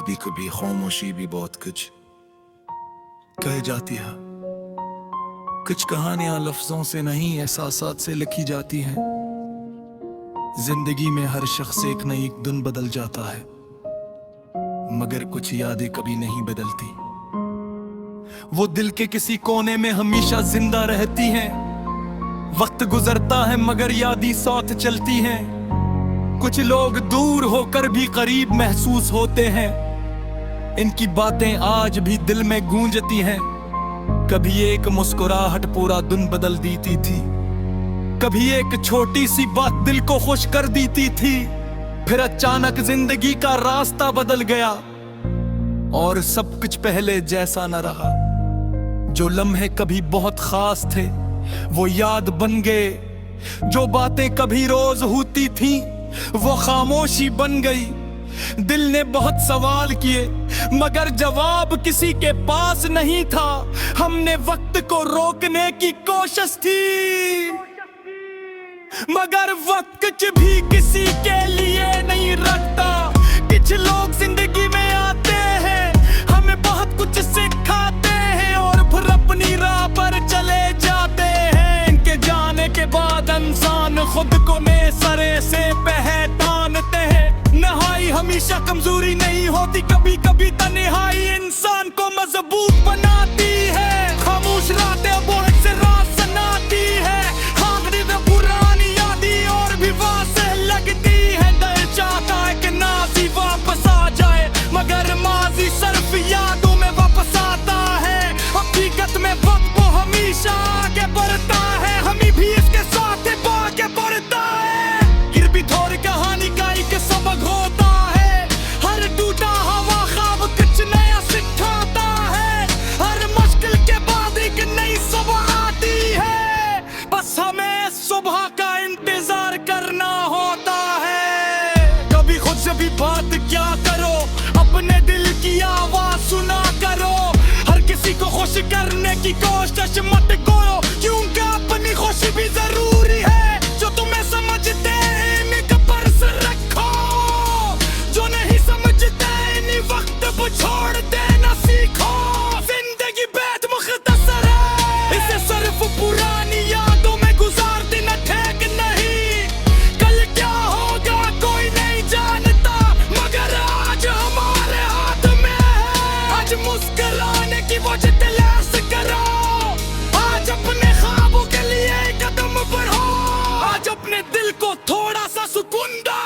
कभी कभी खामोशी भी बहुत कुछ कह जाती है। कुछ कहानियां लफ्जों से नहीं एहसासात से लिखी जाती हैं। जिंदगी में हर शख्स एक न एक दिन बदल जाता है, मगर कुछ यादें कभी नहीं बदलती। वो दिल के किसी कोने में हमेशा जिंदा रहती हैं। वक्त गुजरता है मगर यादें साथ चलती हैं। कुछ लोग दूर होकर भी करीब महसूस होते हैं। इनकी बातें आज भी दिल में गूंजती हैं। कभी एक मुस्कुराहट पूरा दिन बदल देती थी, कभी एक छोटी सी बात दिल को खुश कर देती थी। फिर अचानक जिंदगी का रास्ता बदल गया और सब कुछ पहले जैसा न रहा। जो लम्हे कभी बहुत खास थे वो याद बन गए। जो बातें कभी रोज होती थी वो खामोशी बन गई। दिल ने बहुत सवाल किए मगर जवाब किसी के पास नहीं था। हमने वक्त को रोकने की कोशिश थी मगर वक्त कुछ भी किसी के लिए नहीं रखता। कुछ लोग जिंदगी में आते हैं, हमें बहुत कुछ सिखाते हैं और फिर अपनी राह पर चले जाते हैं। इनके जाने के बाद इंसान खुद को नए सरे से पहचानते हैं। नहाई हमेशा कमजोरी नहीं होती, कभी कभी तन्हाई इंसान को मजबूत बनाती है। खामोश रातें बोझ से रात सनाती है। आखिरी में पुरानी यादें और भी वासे लगती है। दिल चाहता है कि नाज़ी वापस आ जाए मगर माजी सिर्फ यादों में वापस आता है। हकीकत में वक्त वो हमेशा आगे बढ़ता है, हमें भी इसके साथ आगे बढ़ता है। गिर भी थोड़ी कहानी का एक सबक होता है। हर टूटा हवा ख्वाब कुछ नया सिखाता है। हर मुश्किल के बाद एक नई सुबह आती है, बस हमें सुबह का इंतजार करना होता है। कभी खुद से भी बात क्या करो, अपने दिल की आवाज सुना करो। हर किसी को खुश करने की कोशिश मत करो, क्योंकि अपनी खुशी भी जरूरी है। जो तुम्हें समझते हैं इनका पर्स रखो, जो नहीं समझते इन्हीं वक्त वो छोड़ देना सीखो। जिंदगी बेहद मुख्तसर है, इसे सिर्फ पुरानी यादों में गुजार देना ठीक नहीं। कल क्या होगा कोई नहीं जानता मगर आज हमारे हाथ में है। आज मुस्कुराने की वजह तलाश करो, आज अपने ख्वाबों के लिए कदम बढ़ो। आज अपने दिल को थोड़ा सा सुकून दो।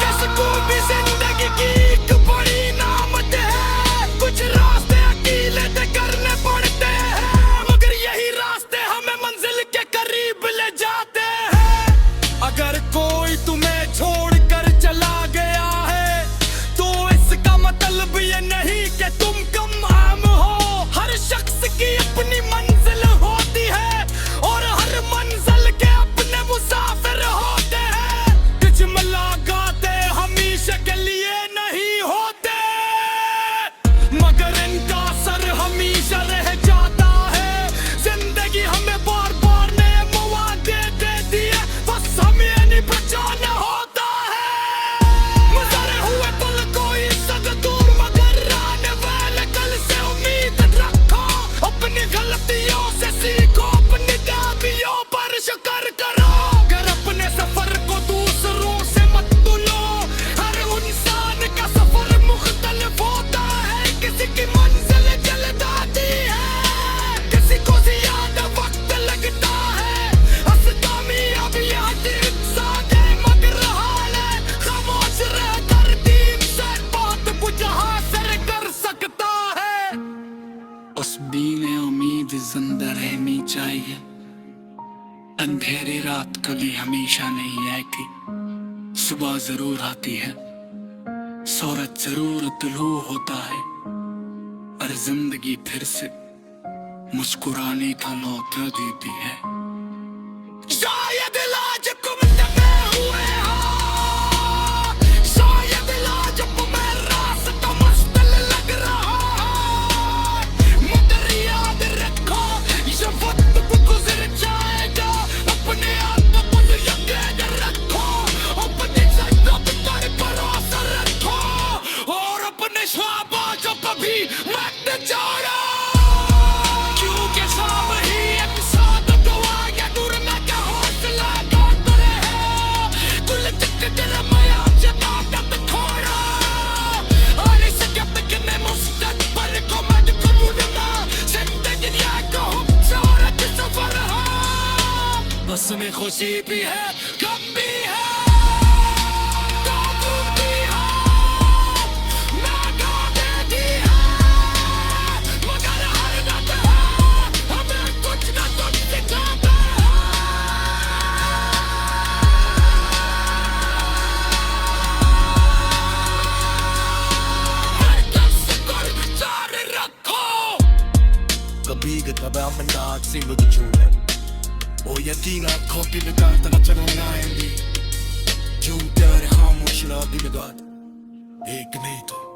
किसको भी जिंदगी की एक बड़ी नामत है। कुछ रास्ते अकेले तय करने पड़ते हैं मगर यही रास्ते हमें मंजिल के करीब ले जाते हैं। अगर कोई तुम्हें छोड़कर चला गया है तो इसका मतलब ये नहीं कि तुम कम आम हो। हर शख्स की अपनी मंजिल होती है और हर मंजिल के अपने मुसाफिर होते हैं। कुछ मुलाकातें हमेशा के लिए नहीं होते मगर इनका असर हमेशा रह जाता है। जिंदगी हमें बार बार नए मौके देती है, बस हमें नहीं बचाना होता है। गुजरे हुए पल कोई सद दूर मगर आने वाले कल से उम्मीद रखो। अपनी गलतियों से सीखो, अपनी दाबियों पर शुक्र करो। अगर अपने सफर को दूसरों से मत तुलो, हर इंसान का सफर मुख्तलिफ होता है। किसी की मंजिल जल्द आती है, किसी को ज्यादा वक्त लगता है। कामयाबी आती इंसान है मगर हाल है खामोश रहकर दीन से बहुत कुछ हासिल कर सकता है। उस बीने उम्मीद जिंदा रहनी चाहिए। अंधेरी रात कभी हमेशा नहीं आती, सुबह जरूर आती है। सूरज जरूर तुलू होता है और जिंदगी फिर से मुस्कुराने का मौका देती है। शायद लाज गुमतमे हुए हो, शायद लाज में रास्ता मुश्किल लग रहा है मगर याद रखो ये वक्त भी गुजर जाएगा। अपने आप पर यकीन रखो, अपनी जिंदगी पर भरोसा रखो और में खुशी भी है, गम भी है, दुख भी है, नागा देती है, मगर हर रात है, हमें कुछ न कुछ सिखाता है। हर दस को जारी रखो। कभी कभार मैं नाक से मुझे छूटे ओ यकीना खोटी निकाल तना चलाना आएंगी झूम प्यारे खामोश रात निगाह एक नहीं तो